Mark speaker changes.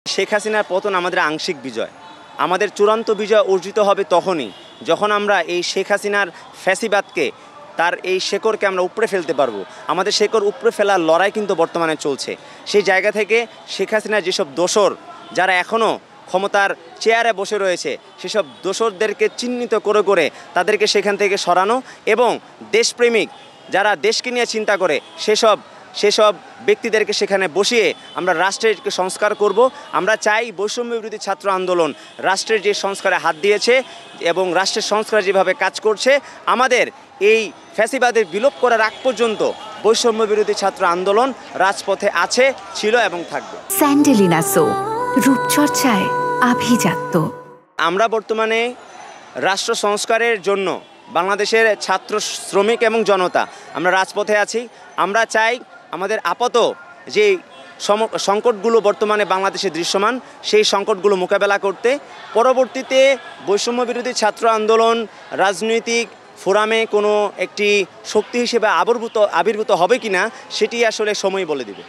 Speaker 1: শেখ হাসিনার পতন আমাদের আংশিক বিজয়। আমাদের চূড়ান্ত বিজয় অর্জিত হবে তখনই যখন আমরা এই শেখ হাসিনার ফ্যাসিবাদকে, তার এই শেকড়কে আমরা উপড়ে ফেলতে পারবো। আমাদের শেকড় উপড়ে ফেলার লড়াই কিন্তু বর্তমানে চলছে। সেই জায়গা থেকে শেখ হাসিনার যেসব দোসর যারা এখনও ক্ষমতার চেয়ারে বসে রয়েছে, সেসব দোসরদেরকে চিহ্নিত করে করে তাদেরকে সেখান থেকে সরানো এবং দেশপ্রেমিক যারা দেশকে নিয়ে চিন্তা করে সেসব ব্যক্তিদেরকে সেখানে বসিয়ে আমরা রাষ্ট্রের সংস্কার করব। আমরা চাই বৈষম্য বিরোধী ছাত্র আন্দোলন রাষ্ট্রের যে সংস্কারে হাত দিয়েছে এবং রাষ্ট্রের সংস্কার যেভাবে কাজ করছে, আমাদের এই ফ্যাসিবাদের বিলোপ করার আগ পর্যন্ত বৈষম্য বিরোধী ছাত্র আন্দোলন রাজপথে আছে, ছিল এবং থাকবে।
Speaker 2: স্যান্ডেলিনা সো, রূপচর্চায় আভিজাত্য।
Speaker 1: আমরা বর্তমানে রাষ্ট্র সংস্কারের জন্য বাংলাদেশের ছাত্র, শ্রমিক এবং জনতা আমরা রাজপথে আছি। আমরা চাই আমাদের আপাত যে সংকটগুলো বর্তমানে বাংলাদেশে দৃশ্যমান, সেই সংকটগুলো মোকাবেলা করতে পরবর্তীতে বৈষম্য বিরোধী ছাত্র আন্দোলন রাজনৈতিক ফোরামে কোনো একটি শক্তি হিসেবে আবির্ভূত হবে কিনা সেটি আসলে সময় বলে দিবে।